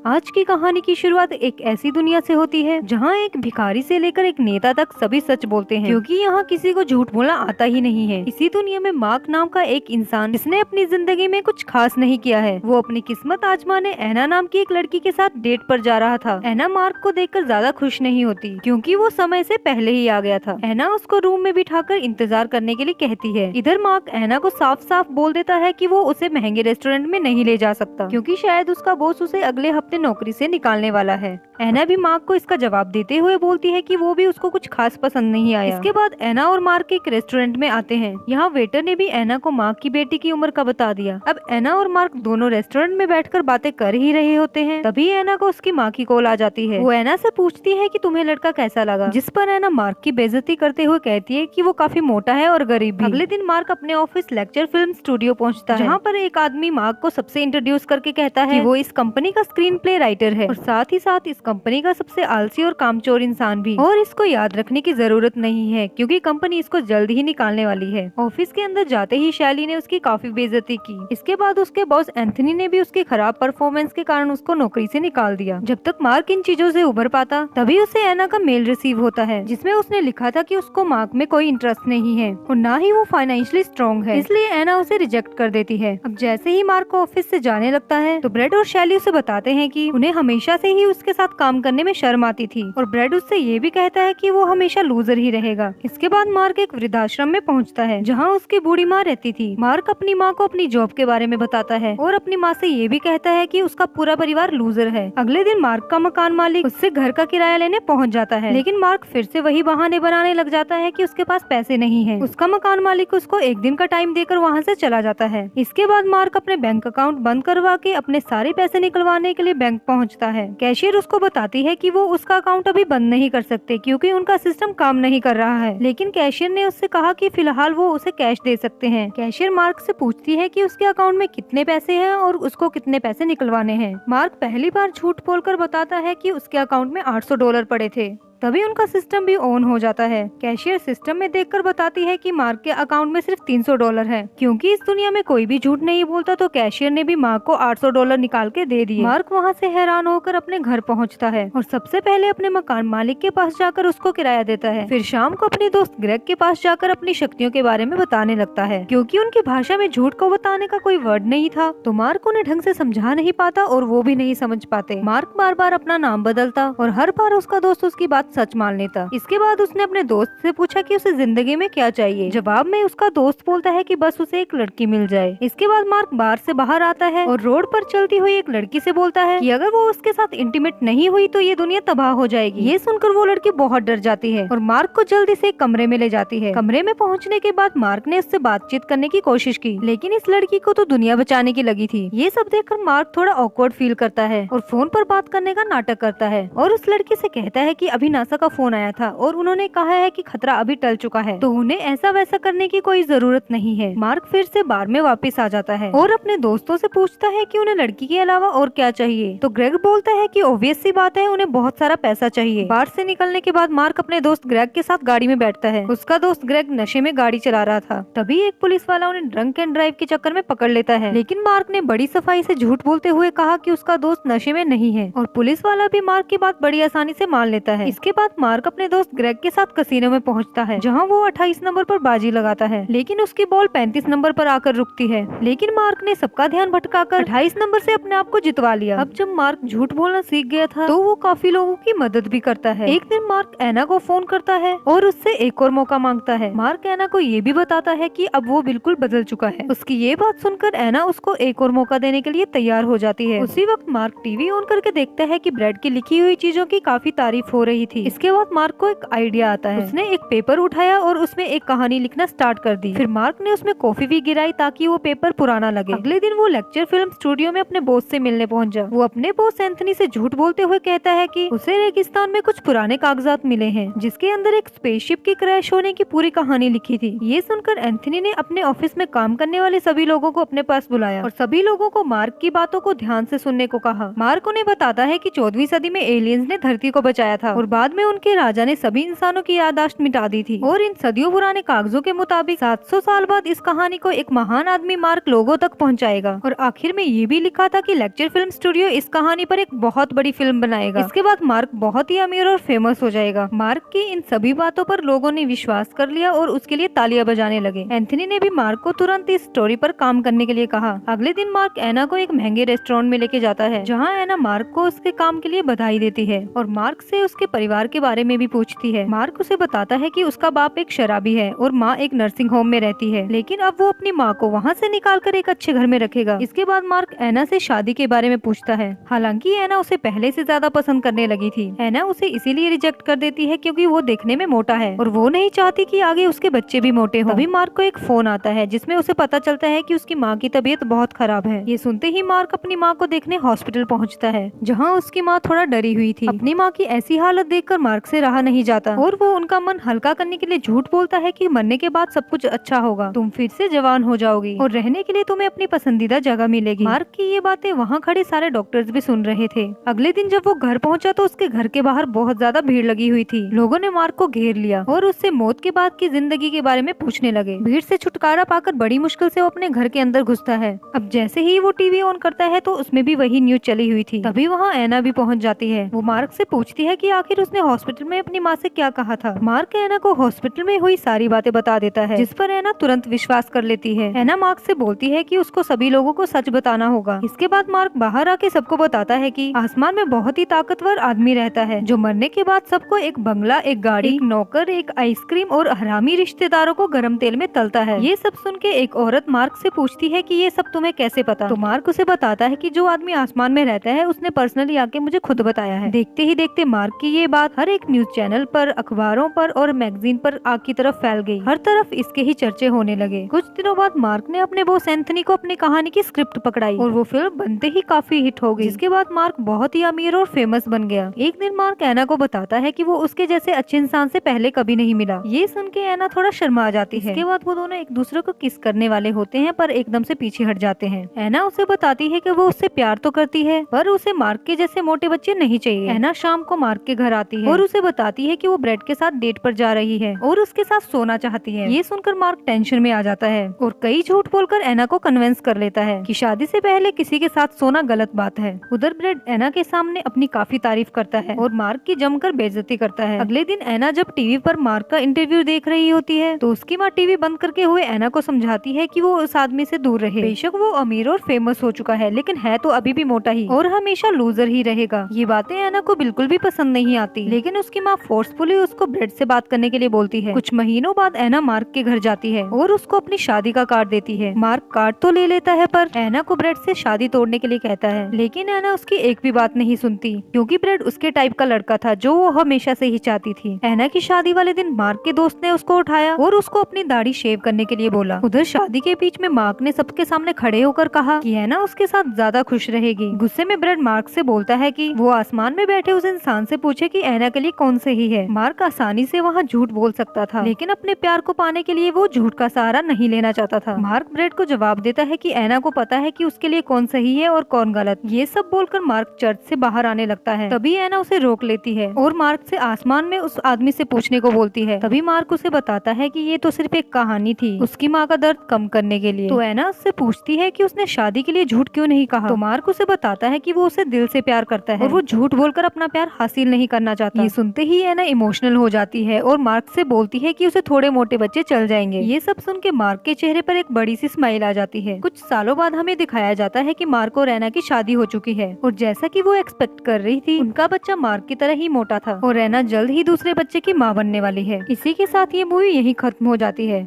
आज की कहानी की शुरुआत एक ऐसी दुनिया से होती है जहाँ एक भिखारी से लेकर एक नेता तक सभी सच बोलते हैं, क्योंकि यहाँ किसी को झूठ बोलना आता ही नहीं है। इसी दुनिया में मार्क नाम का एक इंसान जिसने अपनी जिंदगी में कुछ खास नहीं किया है, वो अपनी किस्मत आजमाने एना नाम की एक लड़की के साथ डेट पर जा रहा था। एना मार्क को देखकर ज्यादा खुश नहीं होती, क्योंकि वो समय से पहले ही आ गया था। एना उसको रूम में बिठाकर इंतजार करने के लिए कहती है। इधर मार्क एना को साफ साफ बोल देता है कि वो उसे महंगे रेस्टोरेंट में नहीं ले जा सकता, क्योंकि शायद उसका बॉस उसे अगले हफ्ते नौकरी से निकालने वाला है। एना भी मार्क को इसका जवाब देते हुए बोलती है कि वो भी उसको कुछ खास पसंद नहीं आया। इसके बाद एना और मार्क एक रेस्टोरेंट में आते हैं। यहाँ वेटर ने भी एना को मार्क की बेटी की उम्र का बता दिया। अब एना और मार्क दोनों रेस्टोरेंट में बैठकर बातें कर ही रहे होते हैं, तभी एना को उसकी माँ की कॉल आ जाती है। वो एना से पूछती है कि तुम्हें लड़का कैसा लगा, जिस पर एना मार्क की बेइज्जती करते हुए कहती है कि वो काफी मोटा है और गरीब भी। अगले दिन मार्क अपने ऑफिस लेक्चर फिल्म स्टूडियो पहुँचता है, जहाँ पर एक आदमी मार्क को सबसे इंट्रोड्यूस करके कहता है कि वो इस कंपनी का स्क्रीन प्ले राइटर है और साथ ही साथ इस कंपनी का सबसे आलसी और कामचोर इंसान भी, और इसको याद रखने की जरूरत नहीं है क्योंकि कंपनी इसको जल्द ही निकालने वाली है। ऑफिस के अंदर जाते ही शैली ने उसकी काफी बेइज्जती की। इसके बाद उसके बॉस एंथनी ने भी उसके खराब परफॉर्मेंस के कारण उसको नौकरी से निकाल दिया। जब तक मार्क इन चीजों से उबर पाता, तभी उसे एना का मेल रिसीव होता है, जिसमें उसने लिखा था कि उसको मार्क में कोई इंटरेस्ट नहीं है और ना ही वो फाइनेंशियली स्ट्रॉन्ग है, इसलिए एना उसे रिजेक्ट कर देती है। अब जैसे ही मार्क को ऑफिस से जाने लगता है तो ब्रेड और शैली उसे बताते हैं कि उन्हें हमेशा से ही उसके साथ काम करने में शर्म आती थी, और ब्रेड उससे ये भी कहता है कि वो हमेशा लूजर ही रहेगा। इसके बाद मार्क एक वृद्धाश्रम में पहुंचता है, जहां उसकी बूढ़ी माँ रहती थी। मार्क अपनी माँ को अपनी जॉब के बारे में बताता है और अपनी माँ से ये भी कहता है कि उसका पूरा परिवार लूजर है। अगले दिन मार्क का मकान मालिक उससे घर का किराया लेने पहुँच जाता है, लेकिन मार्क फिर से वही बहाने बनाने लग जाता है कि उसके पास पैसे नहीं है। उसका मकान मालिक उसको एक दिन का टाइम देकर वहाँ से चला जाता है। इसके बाद मार्क अपने बैंक अकाउंट बंद करवा के अपने सारे पैसे निकलवाने के लिए बैंक पहुँचता है। कैशियर उसको बताती है कि वो उसका अकाउंट अभी बंद नहीं कर सकते क्योंकि उनका सिस्टम काम नहीं कर रहा है, लेकिन कैशियर ने उससे कहा कि फिलहाल वो उसे कैश दे सकते हैं। कैशियर मार्क से पूछती है कि उसके अकाउंट में कितने पैसे हैं और उसको कितने पैसे निकलवाने हैं। मार्क पहली बार झूठ बोलकर बताता है कि उसके अकाउंट में $800 पड़े थे। तभी उनका सिस्टम भी ऑन हो जाता है। कैशियर सिस्टम में देखकर बताती है कि मार्क के अकाउंट में सिर्फ $300 है। क्योंकि इस दुनिया में कोई भी झूठ नहीं बोलता, तो कैशियर ने भी मार्क को $800 निकाल के दे दिए। मार्क वहाँ से हैरान होकर अपने घर पहुँचता है और सबसे पहले अपने मकान मालिक के पास जाकर उसको किराया देता है। फिर शाम को अपने दोस्त ग्रेग के पास जाकर अपनी शक्तियों के बारे में बताने लगता है। क्योंकि उनकी भाषा में झूठ को बताने का कोई वर्ड नहीं था, तो मार्क उन्हें ढंग से समझा नहीं पाता और वो भी नहीं समझ पाते। मार्क बार बार अपना नाम बदलता और हर बार उसका दोस्त उसकी बात सच मान लेता। इसके बाद उसने अपने दोस्त से पूछा कि उसे जिंदगी में क्या चाहिए। जवाब में उसका दोस्त बोलता है कि बस उसे एक लड़की मिल जाए। इसके बाद मार्क बार से बाहर आता है और रोड पर चलती हुई एक लड़की से बोलता है कि अगर वो उसके साथ इंटीमेट नहीं हुई तो ये दुनिया तबाह हो जाएगी। ये सुनकर वो लड़की बहुत डर जाती है और मार्क को जल्दी से एक कमरे में ले जाती है। कमरे में पहुँचने के बाद मार्क ने उससे बातचीत करने की कोशिश की, लेकिन इस लड़की को तो दुनिया बचाने की लगी थी। ये सब देखकर मार्क थोड़ा ऑकवर्ड फील करता है और फोन पर बात करने का नाटक करता है और उस लड़की से कहता है कि अभी नासा का फोन आया था और उन्होंने कहा है कि खतरा अभी टल चुका है, तो उन्हें ऐसा वैसा करने की कोई जरूरत नहीं है। मार्क फिर से बार में वापस आ जाता है और अपने दोस्तों से पूछता है कि उन्हें लड़की के अलावा और क्या चाहिए, तो ग्रेग बोलता है कि ऑब्वियस सी बात है, उन्हें बहुत सारा पैसा चाहिए। बार से निकलने के बाद मार्क अपने दोस्त ग्रेग के साथ गाड़ी में बैठता है। उसका दोस्त ग्रेग नशे में गाड़ी चला रहा था। तभी एक पुलिस वाला उन्हें ड्रंक एंड ड्राइव के चक्कर में पकड़ लेता है, लेकिन मार्क ने बड़ी सफाई से झूठ बोलते हुए कहा कि उसका दोस्त नशे में नहीं है, और पुलिस वाला भी मार्क की बात बड़ी आसानी से मान लेता है। इसके बाद मार्क अपने दोस्त ग्रेग के साथ कसीनो में पहुंचता है, जहां वो 28 नंबर पर बाजी लगाता है, लेकिन उसकी बॉल 35 नंबर पर आकर रुकती है। लेकिन मार्क ने सबका ध्यान भटकाकर 28 नंबर से अपने आप को जितवा लिया। अब जब मार्क झूठ बोलना सीख गया था, तो वो काफी लोगों की मदद भी करता है। एक दिन मार्क एना को फोन करता है और उससे एक और मौका मांगता है। मार्क एना को ये भी बताता है कि अब वो बिल्कुल बदल चुका है। उसकी ये बात सुनकर एना उसको एक और मौका देने के लिए तैयार हो जाती है। उसी वक्त मार्क टीवी ऑन करके देखता है कि ब्रेड की लिखी हुई चीजों की काफी तारीफ हो रही थी। इसके बाद मार्क को एक आइडिया आता है। उसने एक पेपर उठाया और उसमें एक कहानी लिखना स्टार्ट कर दी। फिर मार्क ने उसमें कॉफी भी गिराई ताकि वो पेपर पुराना लगे। अगले दिन वो लेक्चर फिल्म स्टूडियो में अपने बॉस से मिलने पहुंचा। वो अपने बॉस एंथनी से झूठ बोलते हुए कहता है कि उसे रेगिस्तान में कुछ पुराने कागजात मिले हैं, जिसके अंदर एक स्पेसशिप की क्रैश होने की पूरी कहानी लिखी थी। ये सुनकर एंथनी ने अपने ऑफिस में काम करने वाले सभी लोगों को अपने पास बुलाया और सभी लोगों को मार्क की बातों को ध्यान से सुनने को कहा। मार्क उन्हें बताता है कि 14वीं सदी में एलियंस ने धरती को बचाया था और बाद बाद में उनके राजा ने सभी इंसानों की याददाश्त मिटा दी थी और इन सदियों पुराने कागजों के मुताबिक 700 साल बाद इस कहानी को एक महान आदमी मार्क लोगों तक पहुंचाएगा। और आखिर में ये भी लिखा था कि लेक्चर फिल्म स्टूडियो इस कहानी पर एक बहुत बड़ी फिल्म बनाएगा। इसके बाद मार्क बहुत ही अमीर और फेमस हो जाएगा। मार्क की इन सभी बातों पर लोगों ने विश्वास कर लिया और उसके लिए तालियां बजाने लगे। एंथनी ने भी मार्क को तुरंत इस स्टोरी पर काम करने के लिए कहा। अगले दिन मार्क एना को एक महंगे रेस्टोरेंट में लेके जाता है, जहाँ एना मार्क को उसके काम के लिए बधाई देती है और मार्क से उसके परिवार के बारे में भी पूछती है। मार्क उसे बताता है कि उसका बाप एक शराबी है और माँ एक नर्सिंग होम में रहती है, लेकिन अब वो अपनी माँ को वहाँ से निकालकर एक अच्छे घर में रखेगा। इसके बाद मार्क एना से शादी के बारे में पूछता है। हालांकि एना उसे पहले से ज्यादा पसंद करने लगी थी। एना उसे इसीलिए रिजेक्ट कर देती है क्योंकि वो देखने में मोटा है और वो नहीं चाहती कि आगे उसके बच्चे भी मोटे हों। तभी मार्क को एक फोन आता है जिसमें उसे पता चलता है कि उसकी माँ की तबीयत बहुत खराब है। ये सुनते ही मार्क अपनी माँ को देखने हॉस्पिटल पहुँचता है, जहाँ उसकी माँ थोड़ा डरी हुई थी। अपनी माँ की ऐसी हालत देखकर मार्क से रहा नहीं जाता और वो उनका मन हल्का करने के लिए झूठ बोलता है कि मरने के बाद सब कुछ अच्छा होगा, तुम फिर से जवान हो जाओगी और रहने के लिए तुम्हें अपनी पसंदीदा जगह मिलेगी। मार्क की ये बातें वहाँ खड़े सारे डॉक्टर्स भी सुन रहे थे। अगले दिन जब वो घर पहुँचा तो उसके घर के बाहर बहुत ज्यादा भीड़ लगी हुई थी। लोगों ने मार्क को घेर लिया और उससे मौत के बाद की जिंदगी के बारे में पूछने लगे। भीड़ से छुटकारा पाकर बड़ी मुश्किल से वो अपने घर के अंदर घुसता है। अब जैसे ही वो टीवी ऑन करता है तो उसमें भी वही न्यूज चली हुई थी। तभी वहाँ एना भी पहुँच जाती है। वो मार्क से पूछती है कि आखिर उसने हॉस्पिटल में अपनी माँ से क्या कहा था। मार्क एना को हॉस्पिटल में हुई सारी बातें बता देता है, जिस पर एना तुरंत विश्वास कर लेती है। एना मार्क से बोलती है कि उसको सभी लोगों को सच बताना होगा। इसके बाद मार्क बाहर आके सबको बताता है कि आसमान में बहुत ही ताकतवर आदमी रहता है जो मरने के बाद सबको एक बंगला, एक गाड़ी, एक नौकर, एक आइसक्रीम और हरामी रिश्तेदारों को गरम तेल में तलता है। ये सब सुन के एक औरत मार्क से पूछती है कि ये सब तुम्हें कैसे पता। तो मार्क उसे बताता है कि जो आदमी आसमान में रहता है उसने पर्सनली आके मुझे खुद बताया है। देखते ही देखते मार्क की ये बात हर एक न्यूज चैनल पर, अखबारों पर और मैगजीन पर आग की तरफ फैल गई। हर तरफ इसके ही चर्चे होने लगे। कुछ दिनों बाद मार्क ने अपने बॉस एंथनी को अपनी कहानी की स्क्रिप्ट पकड़ाई और वो फिल्म बनते ही काफी हिट हो गई। जिसके बाद मार्क बहुत ही अमीर और फेमस बन गया। एक दिन मार्क एना को बताता है कि वो उसके जैसे अच्छे इंसान से पहले कभी नहीं मिला। ये सुन के एना थोड़ा शर्मा जाती है। इसके बाद वो दोनों एक दूसरे को किस करने वाले होते हैं पर एकदम से पीछे हट जाते हैं। एना उसे बताती है कि वो उससे प्यार तो करती है पर उसे मार्क के जैसे मोटे बच्चे नहीं चाहिए। एना शाम को मार्क के घर आती है और उसे बताती है कि वो ब्रेड के साथ डेट पर जा रही है और उसके साथ सोना चाहती है। ये सुनकर मार्क टेंशन में आ जाता है और कई झूठ बोलकर एना को कन्विंस कर लेता है कि शादी से पहले किसी के साथ सोना गलत बात है। उधर ब्रेड एना के सामने अपनी काफी तारीफ करता है और मार्क की जमकर बेइज्जती करता है। अगले दिन एना जब टीवी पर मार्क का इंटरव्यू देख रही होती है तो उसकी माँ टीवी बंद करके हुए एना को समझाती है कि वो उस आदमी से दूर रहे। बेशक वो अमीर और फेमस हो चुका है लेकिन है तो अभी भी मोटा ही और हमेशा लूजर ही रहेगा। ये बातें एना को बिल्कुल भी पसंद नहीं आती, लेकिन उसकी माँ फोर्सफुली उसको ब्रेड से बात करने के लिए बोलती है। कुछ महीनों बाद एना मार्क के घर जाती है और उसको अपनी शादी का कार्ड देती है। मार्क कार्ड तो ले लेता है पर एना को ब्रेड से शादी तोड़ने के लिए कहता है, लेकिन एना उसकी एक भी बात नहीं सुनती क्योंकि ब्रेड उसके टाइप का लड़का था जो वो हमेशा से ही चाहती थी। एना की शादी वाले दिन मार्क के दोस्त ने उसको उठाया और उसको अपनी दाढ़ी शेव करने के लिए बोला। उधर शादी के बीच में मार्क ने सबके सामने खड़े होकर कहा कि एना उसके साथ ज्यादा खुश रहेगी। गुस्से में ब्रेड मार्क से बोलता है कि वो आसमान में बैठे उस इंसान से पूछे कि एना के लिए कौन सही है। मार्क आसानी से वहाँ झूठ बोल सकता था, लेकिन अपने प्यार को पाने के लिए वो झूठ का सहारा नहीं लेना चाहता था। मार्क ब्रेड को जवाब देता है कि एना को पता है कि उसके लिए कौन सही है और कौन गलत। ये सब बोलकर मार्क चर्च से बाहर आने लगता है। तभी एना उसे रोक लेती है और मार्क से आसमान में उस आदमी से पूछने को बोलती है। तभी मार्क उसे बताता है कि ये तो सिर्फ एक कहानी थी, उसकी माँ का दर्द कम करने के लिए। तो एना उससे पूछती है कि उसने शादी के लिए झूठ क्यों नहीं कहा। तो मार्क उसे बताता है कि वो उसे दिल से प्यार करता है और वो झूठ बोलकर अपना प्यार हासिल नहीं करना चाहता। ये सुनते ही एना इमोशनल हो जाती है और मार्क से बोलती है कि उसे थोड़े मोटे बच्चे चल जाएंगे। ये सब सुन के मार्क के चेहरे पर एक बड़ी सी स्माइल आ जाती है। कुछ सालों बाद हमें दिखाया जाता है कि मार्क और एना की शादी हो चुकी है और जैसा कि वो एक्सपेक्ट कर रही थी उनका बच्चा मार्क की तरह ही मोटा था और एना जल्द ही दूसरे बच्चे की माँ बनने वाली है। इसी के साथ ये मूवी यहीं खत्म हो जाती है।